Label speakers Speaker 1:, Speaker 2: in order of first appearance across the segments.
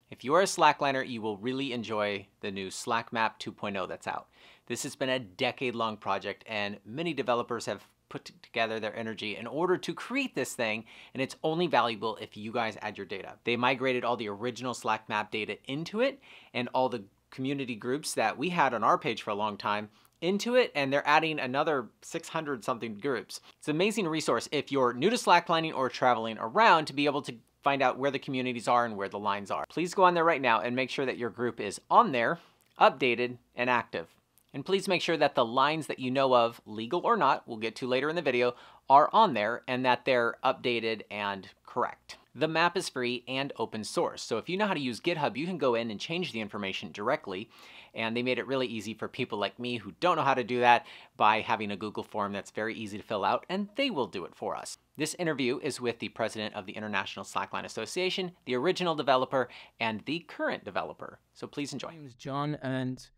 Speaker 1: If you are a Slackliner, you will really enjoy the new SlackMap 2.0 that's out. This has been a decade-long project, and many developers have put together their energy in order to create this thing, and it's only valuable if you guys add your data. They migrated all the original SlackMap data into it, and all the community groups that we had on our page for a long time into it, and they're adding another 600 something groups. It's an amazing resource if you're new to slacklining or traveling around to be able to find out where the communities are and where the lines are. Please go on there right now and make sure that your group is on there, updated, and active. And please make sure that the lines that you know of, legal or not, we'll get to later in the video, are on there and that they're updated and correct. The map is free and open source, so if you know how to use GitHub, you can go in and change the information directly, and they made it really easy for people like me who don't know how to do that by having a Google form that's very easy to fill out, and they will do it for us. This interview is with the president of the International Slackline Association, the original developer, and the current developer, so please enjoy.
Speaker 2: My name is John, and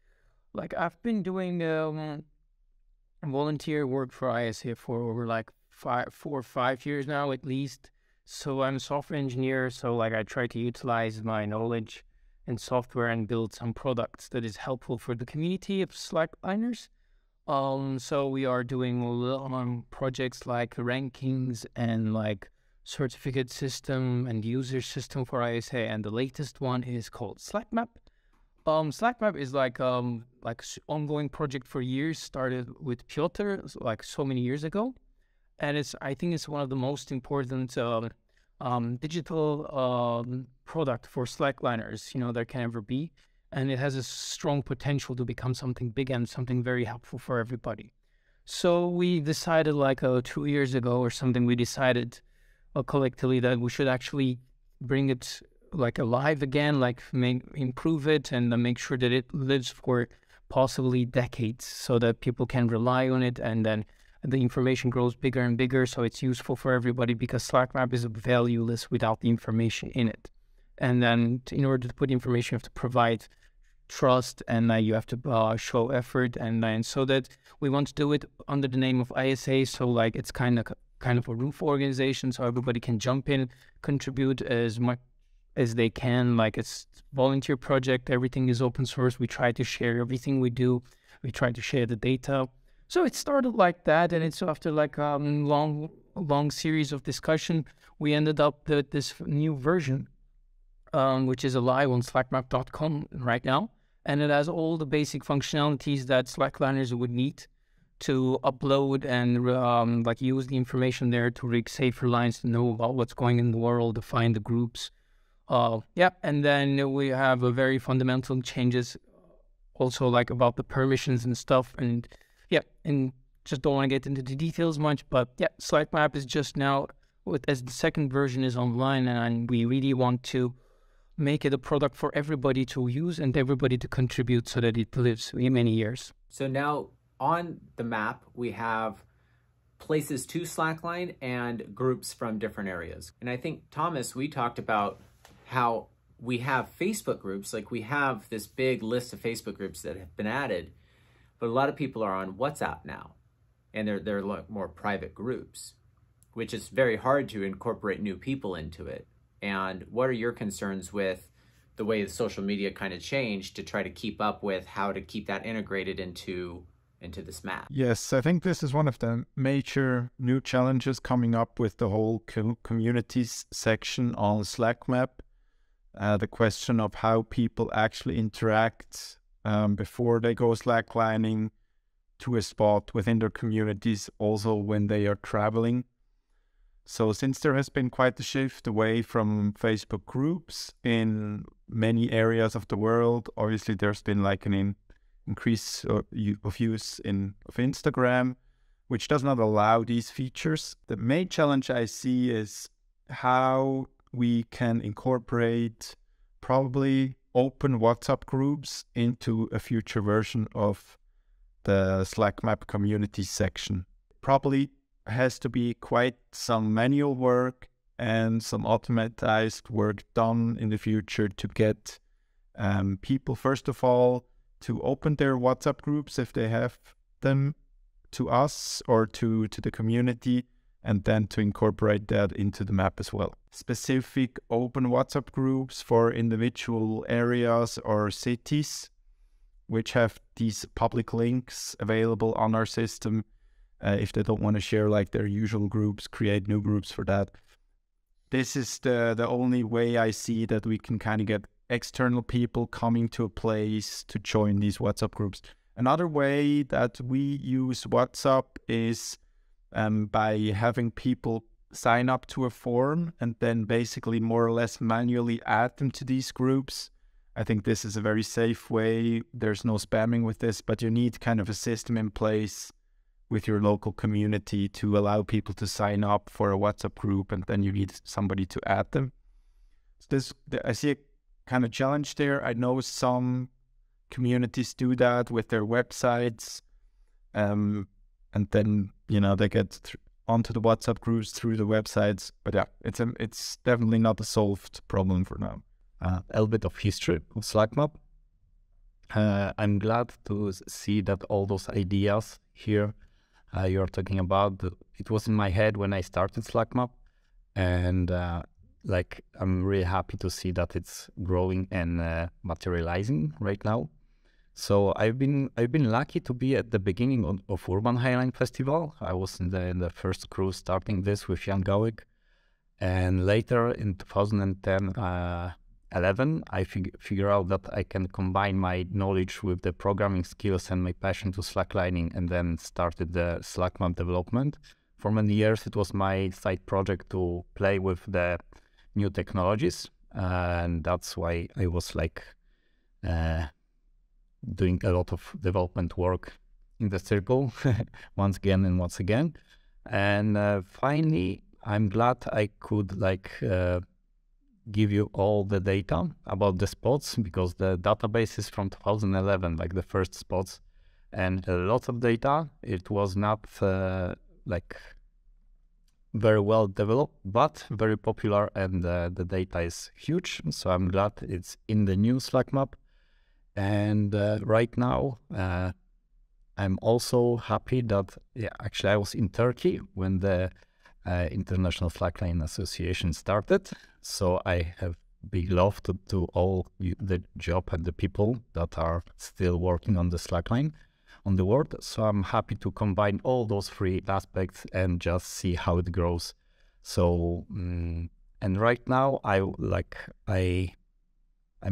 Speaker 2: I've been doing volunteer work for ISA for over 4 or 5 years now at least. So I'm a software engineer, so I try to utilize my knowledge in software and build some products that is helpful for the community of slackliners. So we are doing projects like rankings and certificate system and user system for ISA, and the latest one is called SlackMap. SlackMap is ongoing project for years, started with Piotr so many years ago. And I think it's one of the most important digital product for slackliners, there can ever be. And it has a strong potential to become something big and something very helpful for everybody. So we decided 2 years ago or something, we decided collectively that we should actually bring it alive again, improve it and make sure that it lives for possibly decades so that people can rely on it, and then the information grows bigger and bigger, so it's useful for everybody, because SlackMap is valueless without the information in it. And then in order to put information, you have to provide trust, and you have to show effort, and then so that we want to do it under the name of ISA, so it's kind of a roof organization, so everybody can jump in, contribute as much as they can. It's volunteer project, everything is open source, we try to share everything we do, we try to share the data. So it started like that, and it's after long series of discussion, we ended up with this new version, which is live on slackmap.com right now, and it has all the basic functionalities that slackliners would need to upload and use the information there to rig safer lines, to know about what's going in the world, to find the groups. And then we have a very fundamental changes also about the permissions and stuff, and just don't want to get into the details much, but SlackMap is just now, as the second version is online, and we really want to make it a product for everybody to use and everybody to contribute so that it lives many years.
Speaker 1: So now on the map, we have places to slackline and groups from different areas. And I think, Thomas, we talked about how we have Facebook groups, we have this big list of Facebook groups that have been added, but a lot of people are on WhatsApp now, and they're more private groups, which is very hard to incorporate new people into it. And what are your concerns with the way the social media kind of changed to try to keep up with how to keep that integrated into this map?
Speaker 3: Yes, I think this is one of the major new challenges coming up with the whole communities section on SlackMap. The question of how people actually interact before they go slacklining to a spot within their communities, also when they are traveling. So since there has been quite a shift away from Facebook groups in many areas of the world, obviously there's been an increase of use of Instagram, which does not allow these features. The main challenge I see is how we can incorporate probably open WhatsApp groups into a future version of the SlackMap community section. Probably has to be quite some manual work and some automatized work done in the future to get people, first of all, to open their WhatsApp groups if they have them to us or to the community, and then to incorporate that into the map as well. Specific open WhatsApp groups for individual areas or cities, which have these public links available on our system. If they don't want to share like their usual groups, create new groups for that. This is the only way I see that we can kind of get external people coming to a place to join these WhatsApp groups. Another way that we use WhatsApp is by having people sign up to a form and then basically more or less manually add them to these groups. I think this is a very safe way. There's no spamming with this, but you need kind of a system in place with your local community to allow people to sign up for a WhatsApp group, and then you need somebody to add them. So I see a kind of challenge there. I know some communities do that with their websites, and then they get onto the WhatsApp groups through the websites. But yeah, it's definitely not a solved problem for now.
Speaker 4: A little bit of history of SlackMap. I'm glad to see that all those ideas here you're talking about, it was in my head when I started SlackMap, and I'm really happy to see that it's growing and materializing right now. So I've been lucky to be at the beginning of Urban Highline Festival. I was in the first crew starting this with Jan Gałek, and later in 2010-11, I figure out that I can combine my knowledge with the programming skills and my passion to slacklining, and then started the SlackMap development. For many years, it was my side project to play with the new technologies, and that's why I was doing a lot of development work in the circle once again. And finally, I'm glad I could give you all the data about the spots, because the database is from 2011, the first spots, and lots of data. It was not very well developed, but very popular, and the data is huge. So I'm glad it's in the new SlackMap. And right now, I'm also happy that actually I was in Turkey when the International Slackline Association started. So I have big love to all the job and the people that are still working on the slackline on the world. So I'm happy to combine all those three aspects and just see how it grows. So and right now I'm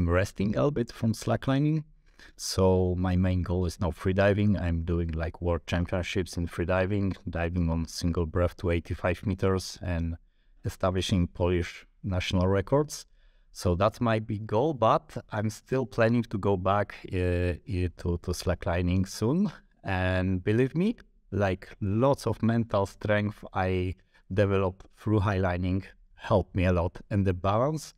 Speaker 4: resting a little bit from slacklining. So my main goal is now freediving. I'm doing world championships in freediving, diving on single breath to 85 meters and establishing Polish national records. So that's my big goal, but I'm still planning to go back to slacklining soon. And believe me, lots of mental strength I developed through highlining helped me a lot. And the balance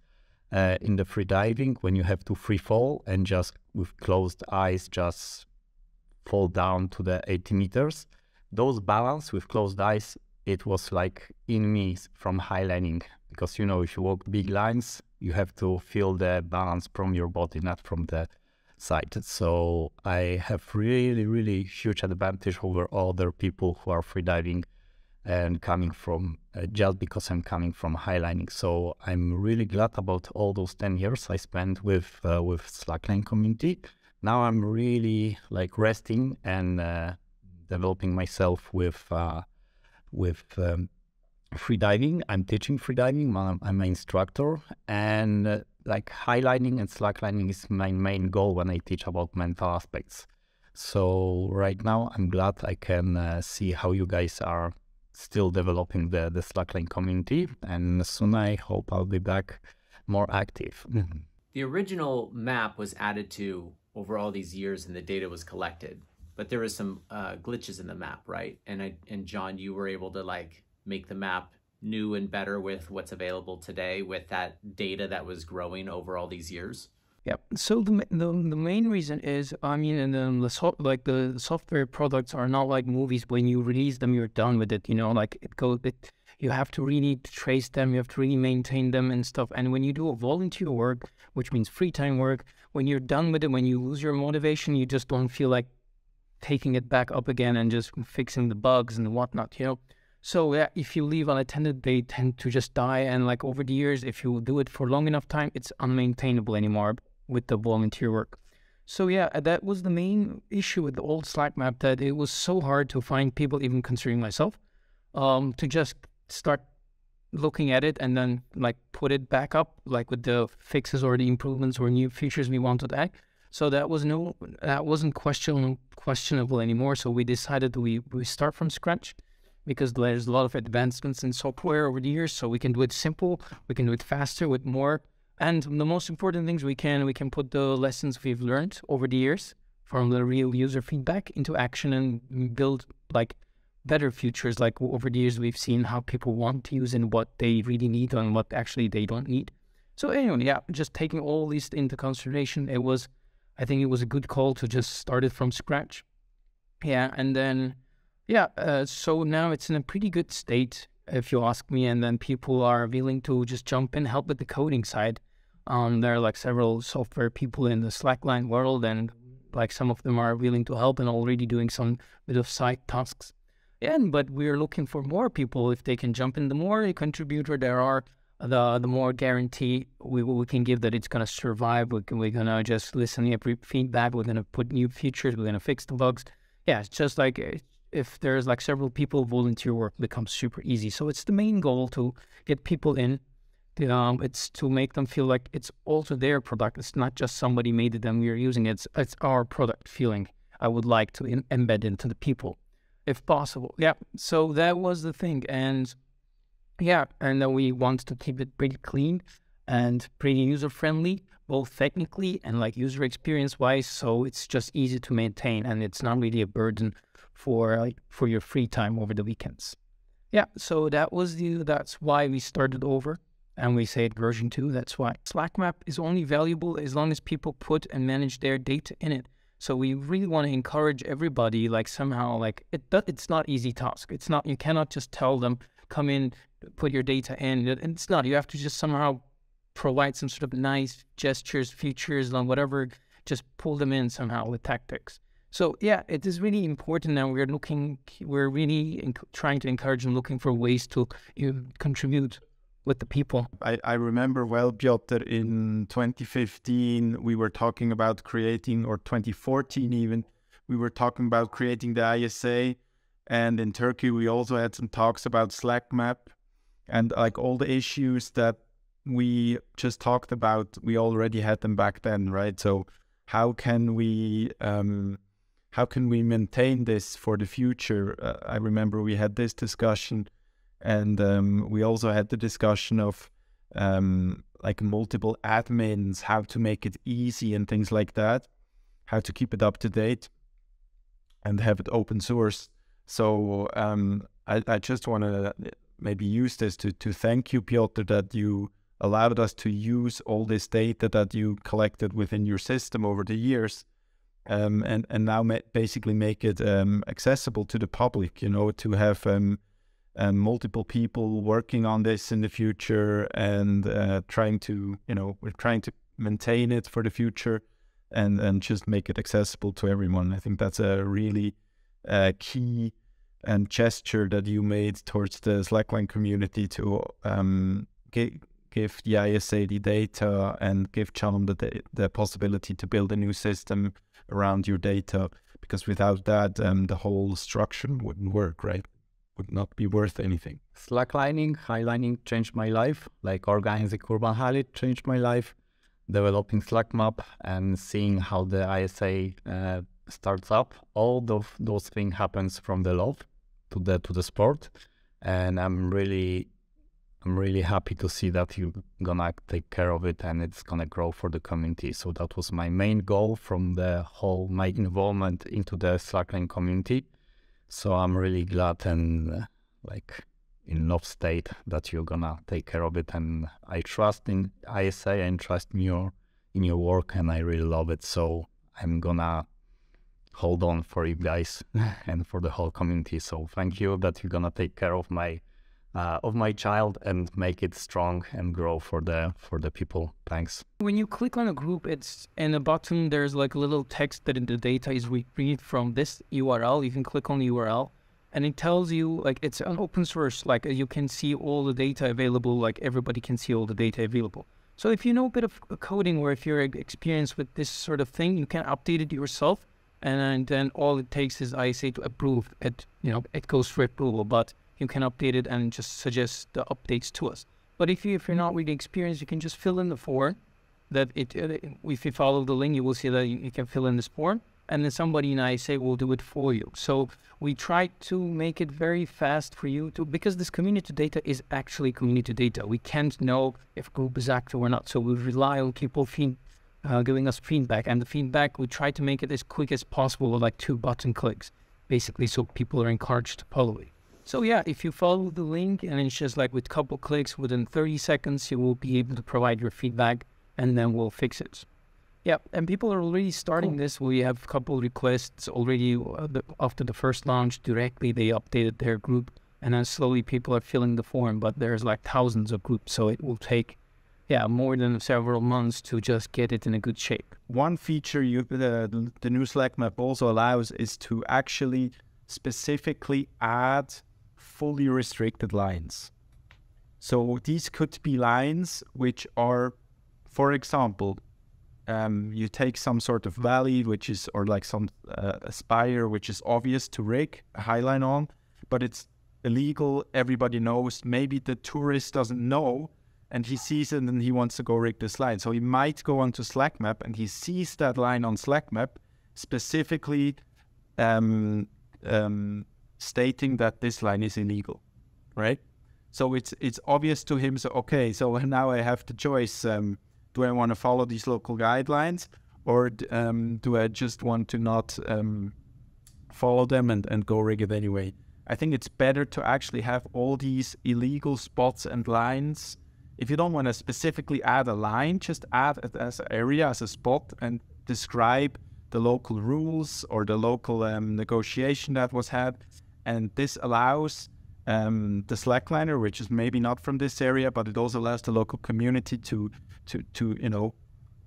Speaker 4: in the freediving, when you have to free fall and just with closed eyes just fall down to the 80 meters, those balance with closed eyes, it was in me from highlining. Because, if you walk big lines, you have to feel the balance from your body, not from the side. So I have really, really huge advantage over other people who are freediving and coming from, just because I'm coming from highlining. So I'm really glad about all those 10 years I spent with slackline community. Now I'm really resting and developing myself with freediving. I'm teaching freediving. I'm an instructor, and highlining and slacklining is my main goal when I teach about mental aspects. So right now, I'm glad I can see how you guys are still developing the slackline community, and soon I hope I'll be back more active.
Speaker 1: The original map was added to over all these years, and the data was collected, but there was some glitches in the map, right? And John, you were able to make the map new and better with what's available today with that data that was growing over all these years?
Speaker 2: Yeah. So the main reason is, the software products are not like movies. When you release them, you're done with it. You have to really trace them. You have to really maintain them and stuff. And when you do a volunteer work, which means free time work, when you're done with it, when you lose your motivation, you just don't feel like taking it back up again and just fixing the bugs and whatnot. So yeah, if you leave unattended, they tend to just die. And like over the years, if you do it for long enough time, it's unmaintainable anymore with the volunteer work. So yeah, that was the main issue with the old SlackMap, that it was so hard to find people, even considering myself, to just start looking at it and then like put it back up, like with the fixes or the improvements or new features we wanted to add. So that wasn't questionable anymore. So we decided we start from scratch, because there's a lot of advancements in software over the years. So we can do it simple, we can do it faster with more. And the most important things we can put the lessons we've learned over the years from the real user feedback into action and build like better features. Like over the years, we've seen how people want to use and what they really need and what actually they don't need. So anyway, yeah, just taking all these into consideration, I think it was a good call to just start it from scratch. Yeah, and then, so now it's in a pretty good state, if you ask me, and then people are willing to just jump in, help with the coding side. There are like several software people in the Slackline world, and like some of them are willing to help and already doing some bit of side tasks. But we're looking for more people. If they can jump in, the more a contributor there are, the more guarantee we can give that it's going to survive. We're going to just listen to every feedback. We're going to put new features. We're going to fix the bugs. Yeah, it's just like if there's like several people, volunteer work becomes super easy. So it's the main goal to get people in. It's to make them feel like it's also their product. It's not just somebody made it and we're using it. It's our product feeling I would like to embed into the people, if possible. Yeah, so that was the thing. And yeah, and then we want to keep it pretty clean and pretty user-friendly, both technically and like user experience-wise. So it's just easy to maintain and it's not really a burden for your free time over the weekends. Yeah, so that's why we started over. And we say it version 2, that's why. SlackMap is only valuable as long as people put and manage their data in it. So we really want to encourage everybody, like somehow, like it's not easy task. It's not, you cannot just tell them, come in, put your data in. And it's not, you have to just somehow provide some sort of nice gestures, features, and whatever, just pull them in somehow with tactics. So yeah, it is really important now. We're really trying to encourage and looking for ways to contribute with the people.
Speaker 3: I remember well, Piotr, in 2015, we were talking about creating, or 2014 even, we were talking about creating the ISA. And in Turkey, we also had some talks about SlackMap, and like all the issues that we just talked about, we already had them back then, right? So how can we maintain this for the future? I remember we had this discussion. And we also had the discussion of like multiple admins, how to make it easy and things like that, how to keep it up to date and have it open source. So I just want to maybe use this to thank you, Piotr, that you allowed us to use all this data that you collected within your system over the years, and now basically make it accessible to the public, to have multiple people working on this in the future, and we're trying to maintain it for the future and just make it accessible to everyone. I think that's a really key gesture that you made towards the Slackline community to give the ISA the data and give Chalum the possibility to build a new system around your data, because without that, the whole structure wouldn't work, right? Would not be worth anything.
Speaker 4: Slacklining, highlining changed my life. Like organizing urban highlight changed my life. Developing SlackMap and seeing how the ISA starts up. All of those things happens from the love to the sport, and I'm really happy to see that you're gonna take care of it and it's gonna grow for the community. So that was my main goal from my involvement into the Slackline community. So I'm really glad and in love state that you're gonna take care of it, and I trust in ISA and trust in your work, and I really love it. So I'm gonna hold on for you guys and for the whole community. So thank you that you're gonna take care of my child and make it strong and grow for the people. Thanks.
Speaker 2: When you click on a group, it's in the bottom, there's like a little text that in the data is read from this URL. You can click on the URL and it tells you, like, it's an open source, like you can see all the data available, like everybody can see all the data available. So if you know a bit of coding, or if you're experienced with this sort of thing, you can update it yourself, and then all it takes is ISA to approve it. You know, it goes for approval, but you can update it and just suggest the updates to us. But if you're not really experienced, you can just fill in the form. That if you follow the link, you will see that you can fill in this form, and then somebody in ISA will do it for you. So we try to make it very fast for you because this community data is actually community data. We can't know if a group is active or not. So we rely on people giving us feedback, and the feedback, we try to make it as quick as possible with like 2 button clicks, basically, so people are encouraged to follow it. So yeah, if you follow the link, and it's just like with a couple clicks, within 30 seconds, you will be able to provide your feedback, and then we'll fix it. Yeah, and people are already starting this. We have a couple requests already after the first launch. Directly, they updated their group, and then slowly people are filling the form. But there's like thousands of groups, so it will take, more than several months to just get it in a good shape.
Speaker 3: One feature the new SlackMap also allows is to actually specifically add fully restricted lines. So these could be lines which are, for example, you take some sort of valley, which is, or like some a spire, which is obvious to rig a highline on, but it's illegal. Everybody knows. Maybe the tourist doesn't know, and he sees it and he wants to go rig this line. So he might go onto SlackMap and he sees that line on SlackMap, specifically stating that this line is illegal, right? So it's obvious to him. So okay, so now I have the choice. Do I want to follow these local guidelines, or do I just want to not follow them and go rig it anyway? I think it's better to actually have all these illegal spots and lines. If you don't want to specifically add a line, just add it as an area, as a spot, and describe the local rules or the local negotiation that was had. And this allows the slackliner, which is maybe not from this area, but it also allows the local community to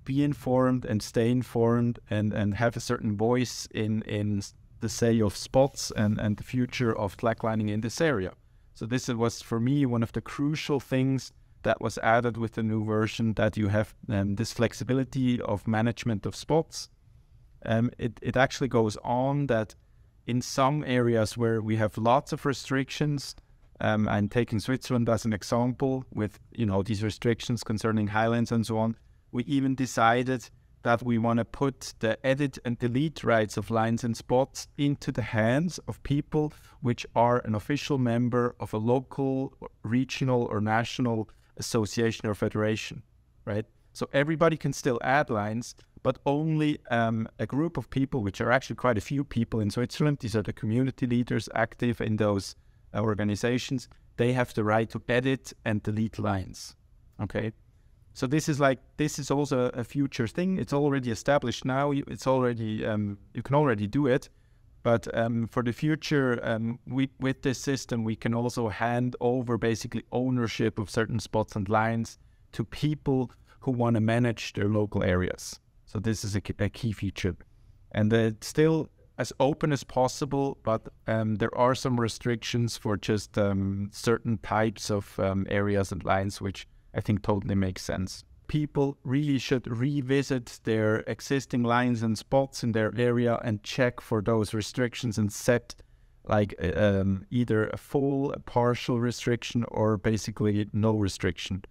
Speaker 3: be informed and stay informed and have a certain voice in the say of spots and the future of slacklining in this area. So this was, for me, one of the crucial things that was added with the new version, that you have this flexibility of management of spots. It actually goes on that in some areas where we have lots of restrictions, I'm taking Switzerland as an example with, these restrictions concerning highlands and so on, we even decided that we want to put the edit and delete rights of lines and spots into the hands of people which are an official member of a local, regional or national association or federation, right? So everybody can still add lines, but only a group of people, which are actually quite a few people in Switzerland, these are the community leaders active in those organizations, they have the right to edit and delete lines, okay? So this is also a future thing. It's already established now. It's already you can already do it, but for the future, with this system, we can also hand over basically ownership of certain spots and lines to people who want to manage their local areas. So this is a key feature, and it's still as open as possible, but there are some restrictions for just certain types of areas and lines, which I think totally makes sense. People really should revisit their existing lines and spots in their area and check for those restrictions and set like either a full, a partial restriction, or basically no restriction.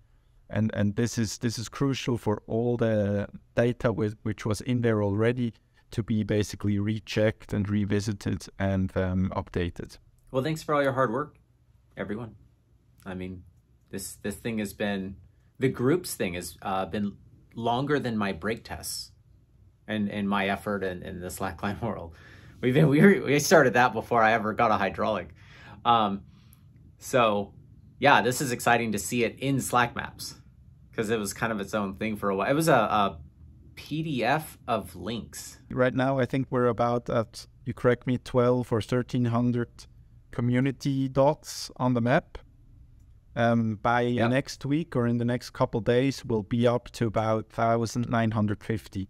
Speaker 3: And this is crucial for all the data which was in there already to be basically rechecked and revisited and updated.
Speaker 1: Well, thanks for all your hard work, everyone. I mean, this thing has been, the groups thing has been longer than my brake tests and my effort in the slackline world. We started that before I ever got a hydraulic. So yeah, this is exciting to see it in SlackMaps, because it was kind of its own thing for a while. It was a PDF of links.
Speaker 3: Right now, I think we're about at, you correct me, 12 or 1300 community dots on the map. By next week or in the next couple days, we'll be up to about 1,950.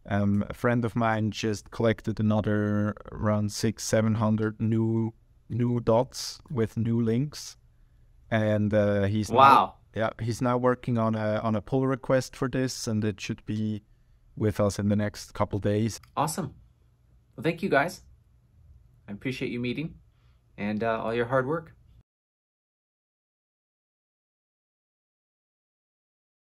Speaker 3: A friend of mine just collected another around 600-700 new new dots with new links. And he's
Speaker 1: Wow.
Speaker 3: he's now working on a pull request for this, and it should be with us in the next couple days.
Speaker 1: Awesome. Well, thank you guys. I appreciate you meeting and all your hard work.